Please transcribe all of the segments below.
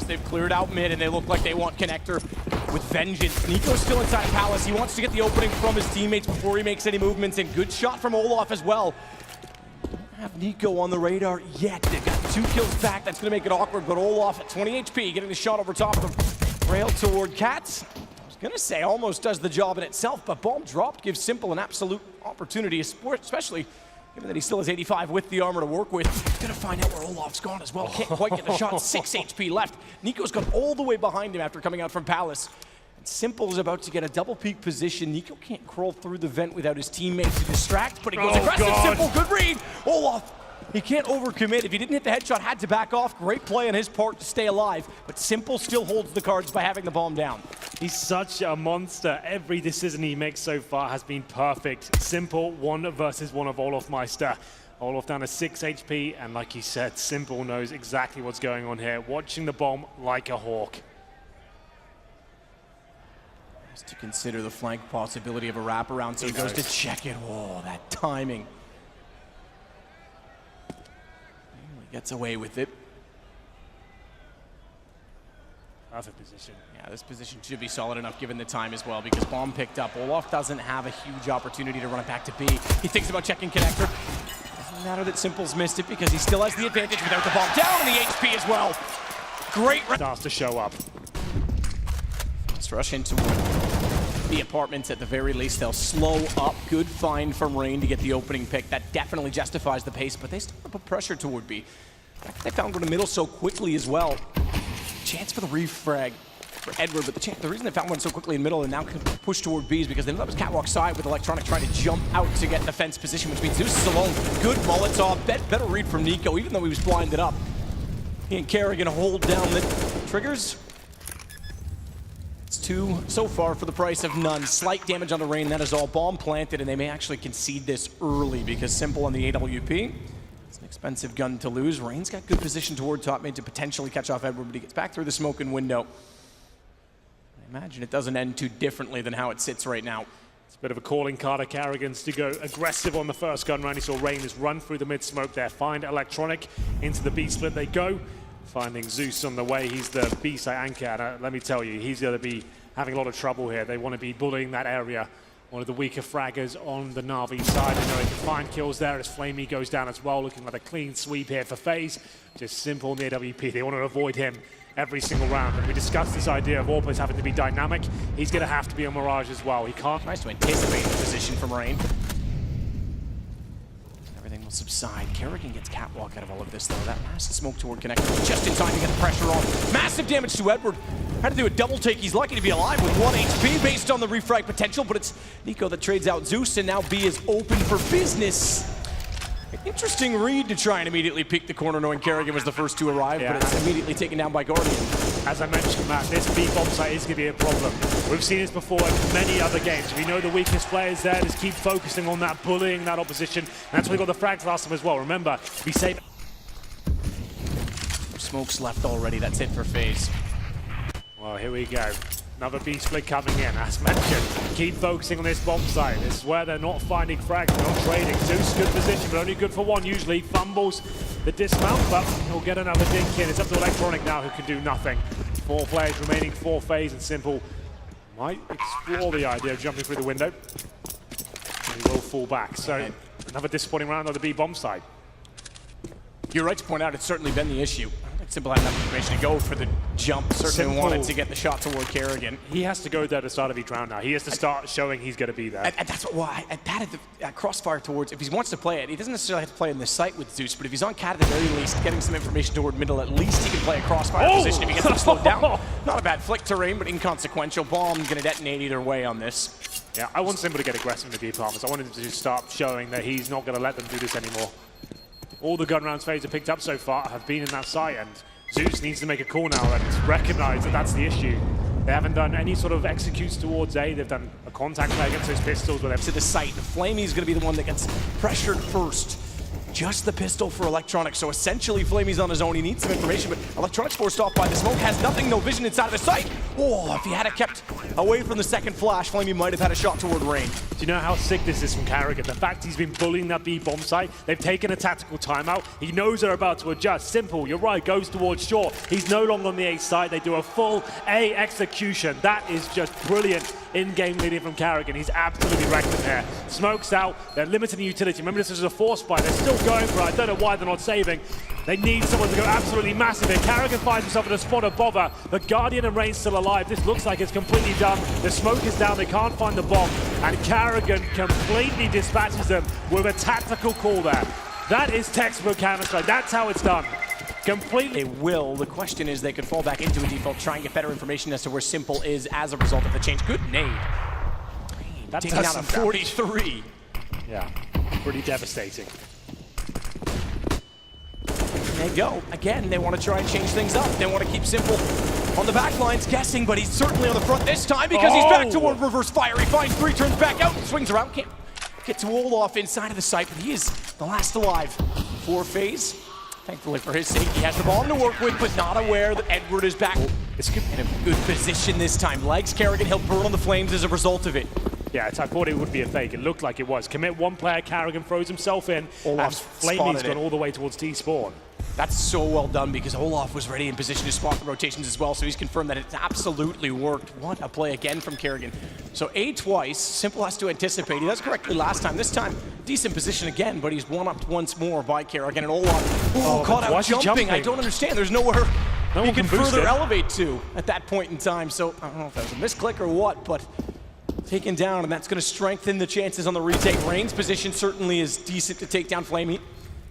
They've cleared out mid and they look like they want connector with vengeance. Nico's still inside Palace. He wants to get the opening from his teammates before he makes any movements, and good shot from Olaf as well. Don't have Nico on the radar yet. They've got 2 kills back. That's going to make it awkward, but Olaf at 20 HP getting the shot over top of them. Rail toward Cats. I was going to say almost does the job in itself, but bomb dropped gives Simple an absolute opportunity, especially given that he still has 85 with the armor to work with. He's gonna find out where Olaf's gone as well. Can't quite get the shot. 6 HP left. Nico's got all the way behind him after coming out from Palace. And Simple is about to get a double peak position. Nico can't crawl through the vent without his teammates to distract, but he goes aggressive. God. Simple, good read. Olaf, he can't overcommit. If he didn't hit the headshot, had to back off. Great play on his part to stay alive, but Simple still holds the cards by having the bomb down. He's such a monster. Every decision he makes so far has been perfect. Simple 1 versus 1 of Olaf Meister. Olaf down to 6 HP, and like you said, Simple knows exactly what's going on here, watching the bomb like a hawk. Has to consider the flank possibility of a wraparound, so he goes to check it. Oh, that timing. He gets away with it. Perfect position. Yeah, this position should be solid enough given the time as well, because bomb picked up. Olaf doesn't have a huge opportunity to run it back to B. He thinks about checking connector. Doesn't matter that Simple's missed it because he still has the advantage without the bomb down and the HP as well. Great. Starts to show up. Let's rush into the apartments at the very least. They'll slow up. Good find from Rain to get the opening pick. That definitely justifies the pace, but they still have to put pressure toward B. They found one in the middle so quickly as well. Chance for the refrag for Edward, but the reason they found one so quickly in the middle and now can push toward B is because they know that was catwalk side with Electronic trying to jump out to get defense position, which means Zeus is alone. Good Molotov, better read from Nico, even though he was blinded up. He and Kerrigan hold down the triggers. It's 2 so far for the price of none. Slight damage on the Rain, that is all. Bomb planted, and they may actually concede this early because Simple on the AWP. It's an expensive gun to lose. Rain's got good position toward top mid to potentially catch off Edward, but he gets back through the smoking window. I imagine it doesn't end too differently than how it sits right now. It's a bit of a calling card of Kerrigan's to go aggressive on the first gun round. He saw Rain just run through the mid-smoke there, find Electronic, into the B-split they go. Finding Zeus on the way, he's the B-side anchor, and let me tell you, he's going to be having a lot of trouble here. They want to be bullying that area. One of the weaker fraggers on the Navi side. I know he can find kills there as Flamey goes down as well, looking like a clean sweep here for Faze. Just Simple in the AWP. They want to avoid him every single round. And we discussed this idea of all players having to be dynamic. He's going to have to be on Mirage as well. He can't. Tries to anticipate the position from Rain. Everything will subside. Kerrigan gets catwalk out of all of this, though. That last smoke toward connector just in time to get the pressure on. Massive damage to Edward. Had to do a double take. He's lucky to be alive with 1 HP based on the refrag potential, but it's Nico that trades out Zeus, and now B is open for business. Interesting read to try and immediately peek the corner knowing Kerrigan was the first to arrive, but it's immediately taken down by Guardian. As I mentioned, Matt, this B bomb site is going to be a problem. We've seen this before in many other games. We know the weakest players there. Just keep focusing on that, bullying that opposition. And that's why we got the frags last time as well. Remember, be safe. Smoke's left already. That's it for Faze. Well, here we go. Another B split coming in. As mentioned, keep focusing on this bomb site. This is where they're not finding frags, they're not trading. Zeus, good position, but only good for 1 usually. Fumbles the dismount, but he'll get another dink in. It's up to Electronic now, who can do nothing. 4 players remaining, 4 Faze, and Simple might explore the idea of jumping through the window. And he will fall back. So another disappointing round on the B bomb site. You're right to point out it's certainly been the issue. Simple had enough information to go for the jump. Certainly wanted to get the shot toward Kerrigan. He has to go there to start of each round now. He has to start showing he's going to be there. And that's why at crossfire towards, if he wants to play it, he doesn't necessarily have to play in this site with Zeus, but if he's on cat at the very least, getting some information toward middle, at least he can play a crossfire position if he gets him slowed down. Not a bad flick to Rain, but inconsequential. Bomb going to detonate either way on this. Yeah, I want Simple to get aggressive in the B apartments. I want him to just start showing that he's not going to let them do this anymore. All the gun rounds Faze have picked up so far have been in that site, and Zeus needs to make a call now and recognize that that's the issue. They haven't done any sort of executes towards A. They've done a contact play against those pistols with them. To the site, Flamey is going to be the one that gets pressured first. just the pistol for Electronic. So essentially, Flamey's on his own. He needs some information, but Electronic's forced off by the smoke. Has nothing, no vision inside of the site. Oh, if he had it kept away from the second flash, Flamey might have had a shot toward Rain. Do you know how sick this is from Carrigan? The fact he's been bullying that B bomb site, they've taken a tactical timeout. He knows they're about to adjust. Simple, you're right, goes towards short. He's no longer on the A side. They do a full A execution. That is just brilliant in-game leading from Carrigan. He's absolutely wrecked them here. Smoke's out, they're limiting the utility. Remember, this is a force buy. They're still going for it. I don't know why they're not saving. They need someone to go absolutely massive here. Carrigan finds himself in a spot of bother, but Guardian and Rain still alive. This looks like it's completely done. The smoke is down, they can't find the bomb, and Carrigan completely dispatches them with a tactical call there. That is textbook Counter-Strike. That's how it's done. Completely. They will. The question is they could fall back into a default, try and get better information as to where Simple is as a result of the change. Good nade. That taking down a 43. Yeah, pretty devastating. They go. Again, they want to try and change things up. They want to keep Simple on the back lines guessing, but he's certainly on the front this time because he's back toward reverse fire. He finds three, turns back out, swings around. Can't get to Olaf inside of the site, but he is the last alive for Faze. Thankfully for his sake, he has the bomb to work with, but not aware that Edward is back. It's in a good position this time. Legs Carrigan, he'll burn on the flames as a result of it. Yeah, I thought it would be a fake. It looked like it was. Commit one player, Carrigan throws himself in, Olaf's and Flamey's gone all the way towards T-spawn. That's so well done because Olaf was ready in position to spot the rotations as well, so he's confirmed that it's absolutely worked. What a play again from Carrigan. So A twice, Simple has to anticipate. He does correctly last time. This time, decent position again, but he's one-upped once more by Carrigan, and Olaf caught out jumping. I don't understand. There's nowhere he can further elevate to at that point in time. So I don't know if that was a misclick or what, but taken down, and that's going to strengthen the chances on the retake. Rain's position certainly is decent to take down Flamey.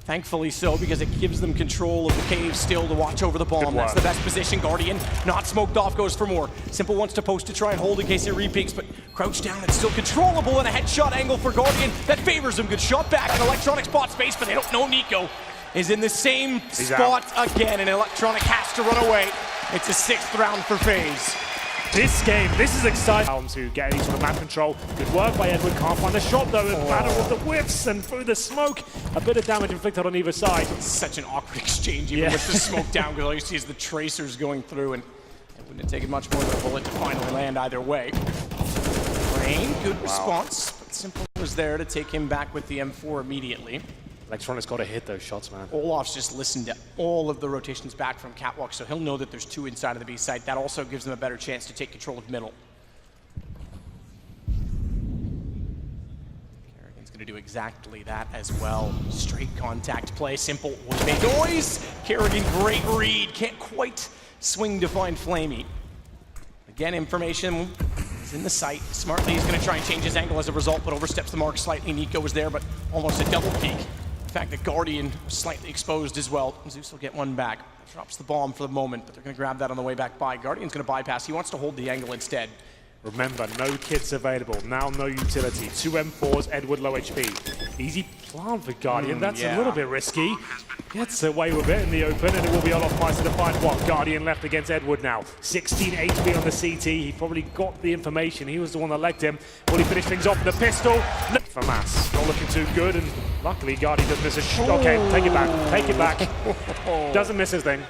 Thankfully so, because it gives them control of the cave still to watch over the bomb. That's the best position. Guardian, not smoked off, goes for more. Simple wants to post to try and hold in case he repeaks, but crouched down, it's still controllable, and a headshot angle for Guardian that favors him. Good shot back, and Electronic spot space, but they don't know Nico is in the same spot again, and Electronic has to run away. It's a 6th round for Faze. This game, this is exciting. To get any sort of map control. Good work by Edward, can't find the shot though. The battle of the whiffs and through the smoke. A bit of damage inflicted on either side. It's such an awkward exchange even with the smoke down, because all you see is the tracers going through, and it wouldn't have taken much more than a bullet to finally land either way. Rain, good response, but Simple was there to take him back with the M4 immediately. Electronic's got to hit those shots, man. Olaf's just listened to all of the rotations back from Catwalk, so he'll know that there's 2 inside of the B site. That also gives them a better chance to take control of middle. Carrigan's going to do exactly that as well. Straight contact play. Simple was made noise. Carrigan, great read. Can't quite swing to find Flamey. Again, information is in the site. Smartly, he's going to try and change his angle as a result, but oversteps the mark slightly. Nico was there, but almost a double peek. The fact that Guardian was slightly exposed as well. Zeus will get one back. Drops the bomb for the moment, but they're going to grab that on the way back by. Guardian's going to bypass. He wants to hold the angle instead. Remember, no kits available. Now no utility. 2 M4s, Edward low HP. Easy plan for Guardian. That's a little bit risky. Gets away with it in the open, and it will be Olaf Meister to find what. Guardian left against Edward now. 16 HP on the CT. He probably got the information. He was the one that legged him. Will he finish things off with a pistol? No. For Mass. Not looking too good, and luckily Guardian doesn't miss a shot. Okay, take it back. Take it back. Doesn't miss his thing.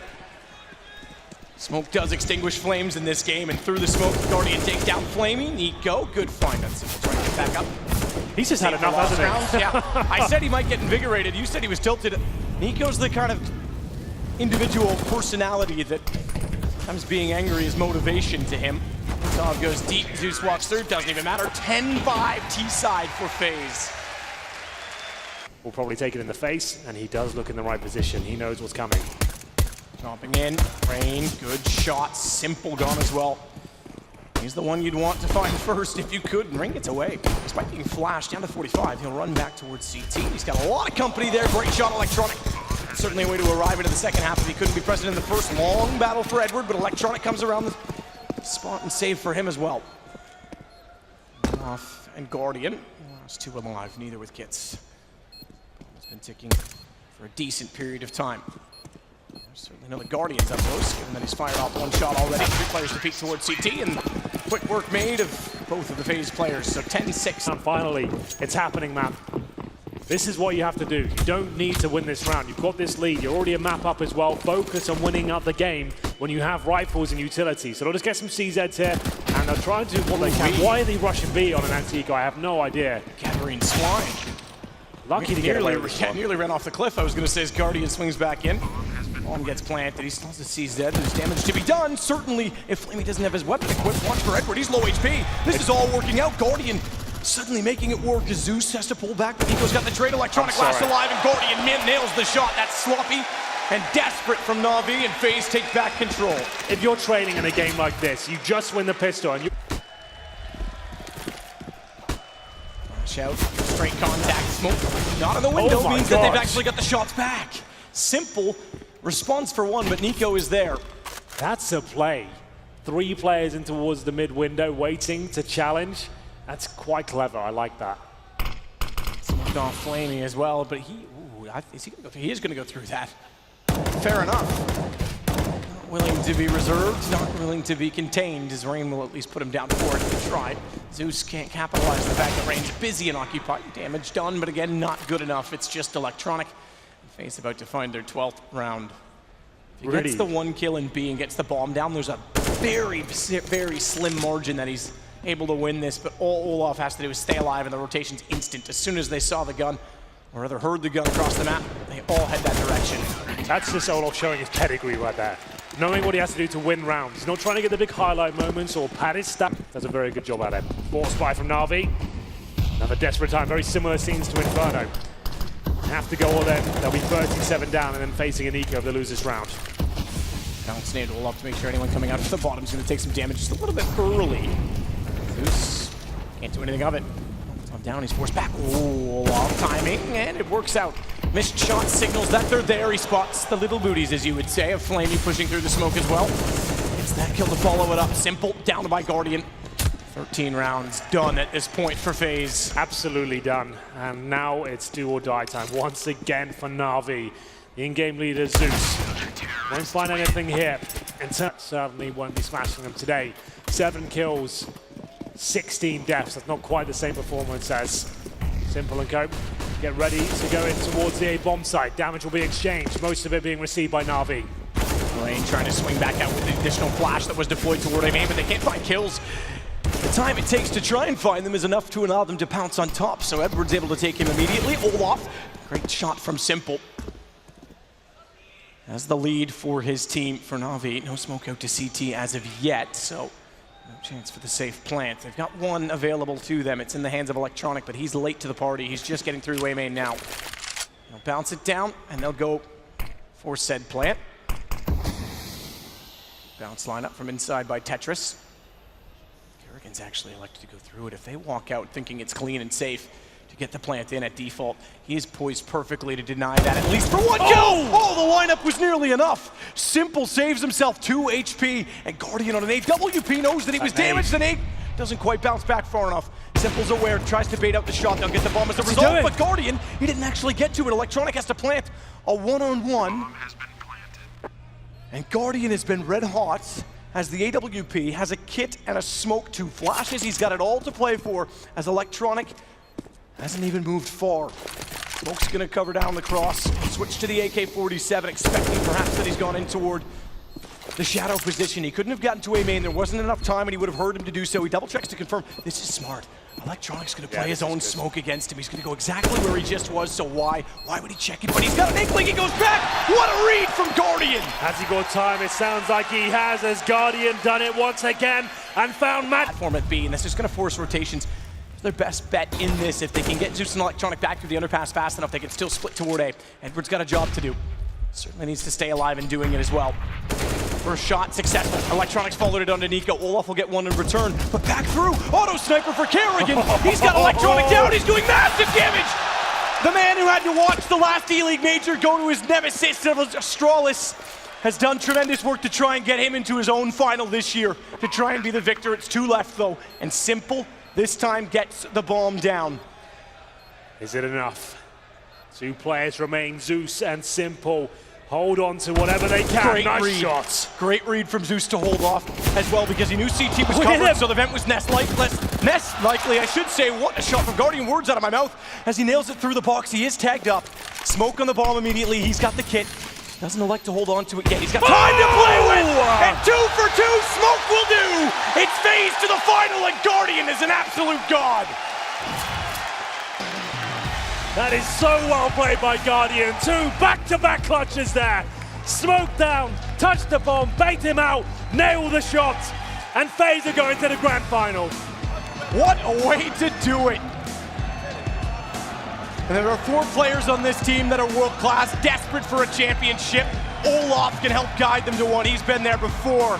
Smoke does extinguish flames in this game, and through the smoke, Guardian takes down Flamey. Nico, good find. That's trying to get back up. He's just had enough, hasn't he? Yeah, I said he might get invigorated. You said he was tilted. Nico's the kind of individual personality that sometimes being angry is motivation to him. Tov goes deep. Zeus walks through. Doesn't even matter. 10-5 T-side for Faze. Will probably take it in the face, and he does look in the right position. He knows what's coming. Jumping in, Rain, good shot, Simple gone as well. He's the one you'd want to find first if you could, and Rain gets away. Despite being flashed down to 45, he'll run back towards CT. He's got a lot of company there, great shot, Electronic. Certainly a way to arrive into the second half if he couldn't be present in the first. Long battle for Edward, but Electronic comes around the spot and save for him as well. Off and Guardian, last 2 alive, neither with kits. It's been ticking for a decent period of time. Certainly know the Guardian's up close, given that he's fired off 1 shot already. 3 players to peek towards CT, and quick work made of both of the Faze players. So 10-6. And finally, it's happening, man. This is what you have to do. You don't need to win this round. You've got this lead. You're already a map up as well. Focus on winning up the game when you have rifles and utility. So they'll just get some CZs here, and they'll try and do what they can. Why are they rushing B on an anti-eco? I have no idea. Gathering swine. Lucky to get away with this one. Nearly ran off the cliff, I was going to say, as Guardian swings back in. Bomb gets planted. He still has the CZ. There's damage to be done. Certainly, if Flamey doesn't have his weapon equipped, watch for Edward. He's low HP. This is all working out. Guardian suddenly making it work as Zeus has to pull back. But Nico's got the trade. Electronic last alive, and Guardian nails the shot. That's sloppy and desperate from Navi, and Faze takes back control. If you're training in a game like this, you just win the pistol and you... Shout, straight contact, smoke not in the window means that they've actually got the shots back. Simple response for one, but Nico is there. That's a play. 3 players in towards the mid window waiting to challenge. That's quite clever, I like that. Smoked off Flamey as well, but he is going to go through that. Fair enough. Not willing to be reserved, not willing to be contained, as Rain will at least put him down for it if he tried. Zeus can't capitalize on the fact that Rain's busy and occupied. Damage done, but again, not good enough. It's just Electronic. Faze about to find their 12th round. If he gets the 1 kill in B and gets the bomb down, there's a very, very slim margin that he's able to win this, but all Olaf has to do is stay alive, and the rotation's instant. As soon as they saw the gun, or rather heard the gun across the map, they all head that direction. That's just Olaf showing his pedigree right there. Knowing what he has to do to win rounds. He's not trying to get the big highlight moments or pad his stat. Does a very good job at it. Force spy from Navi. Another desperate time, very similar scenes to Inferno. Have to go all in. They'll be 37 down and then facing an eco if they lose this round. Bouncing into Olaf to make sure anyone coming out to the bottom is going to take some damage just a little bit early. Zeus can't do anything of it. I'm down, he's forced back. Oh, Olaf timing, and it works out. Missed shot signals that they're there. He spots the little booties, as you would say, of Flamey pushing through the smoke as well. It's that kill to follow it up. Simple, down by Guardian. 13 rounds done at this point for Faze. Absolutely done. And now it's do or die time once again for Navi. The in-game leader, Zeus. Won't find anything here. And certainly won't be smashing them today. 7 kills, 16 deaths. That's not quite the same performance as Simple and Co. Get ready to go in towards the A bomb site. Damage will be exchanged, most of it being received by Navi. Rain trying to swing back out with the additional flash that was deployed toward A main, but they can't find kills. The time it takes to try and find them is enough to allow them to pounce on top, so Edward's able to take him immediately. Olaf, great shot from Simple. As the lead for his team for Navi. No smoke out to CT as of yet, so no chance for the safe plant. They've got 1 available to them. It's in the hands of Electronic, but he's late to the party. He's just getting through A main now. They'll bounce it down, and they'll go for said plant. Bounce line up from inside by Tetris. Kerrigan's actually elected to go through it. If they walk out thinking it's clean and safe to get the plant in at default, he is poised perfectly to deny that, at least for 1 kill! Oh, the lineup was nearly enough. Simple saves himself 2 HP, and Guardian on an 8. WP knows that he was damaged an 8. Doesn't quite bounce back far enough. Simple's aware, tries to bait out the shot. They'll get the bomb as a result, but Guardian, he didn't actually get to it. Electronic has to plant a 1-on-1. And Guardian has been red hot as the AWP has a kit and a smoke, 2 flashes. He's got it all to play for as Electronic hasn't even moved far. Smoke's gonna cover down the cross. Switch to the AK-47, expecting perhaps that he's gone in toward the shadow position. He couldn't have gotten to A main. There wasn't enough time, and he would have heard him to do so. He double checks to confirm. This is smart. Electronic's gonna play his own smoke against him. He's gonna go exactly where he just was, so why would he check it? But he's got an inkling, he goes back! What a read from Guardian! Has he got time? It sounds like he has, as Guardian done it once again and found Matt. Platform at B, and this is gonna force rotations. It's their best bet in this. If they can get Zeus and Electronic back through the underpass fast enough, they can still split toward A. Edward's got a job to do. Certainly needs to stay alive in doing it as well. First shot successful. Electronics followed it onto Nico. Olaf will get 1 in return, but back through. Auto sniper for Kerrigan. He's got Electronic down. He's doing massive damage. The man who had to watch the last E-League major go to his nemesis of Astralis has done tremendous work to try and get him into his own final this year, to try and be the victor. It's 2 left though, and Simple this time gets the bomb down. Is it enough? 2 players remain, Zeus and Simple. hold on to whatever they can. Great Nice read. shots. Great read from Zeus to hold off as well because he knew CT was covered, so the vent was nest likely, I should say. What a shot from Guardian, words out of my mouth as he nails it through the box. He is tagged up. Smoke on the bomb immediately. He's got the kit. Doesn't elect to hold on to it yet. He's got time to play with, and 2 for 2, Smoke will do. It's Faze to the final, and Guardian is an absolute god. That is so well played by Guardian. 2 back-to-back clutches there. Smoke down, touch the bomb, bait him out, nail the shot, and Faze are going to the grand final. What a way to do it. And there are 4 players on this team that are world-class, desperate for a championship. Olaf can help guide them to one. He's been there before.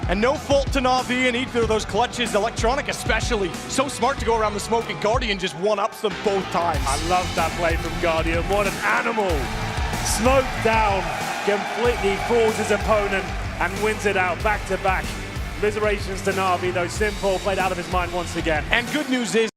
And no fault to Navi in either of those clutches, Electronic especially. So smart to go around the smoke, and Guardian just one-ups them both times. I love that play from Guardian. What an animal. Smoke down, completely fools his opponent and wins it out back-to-back. Commiserations to Navi, though. Simple played out of his mind once again. And good news is,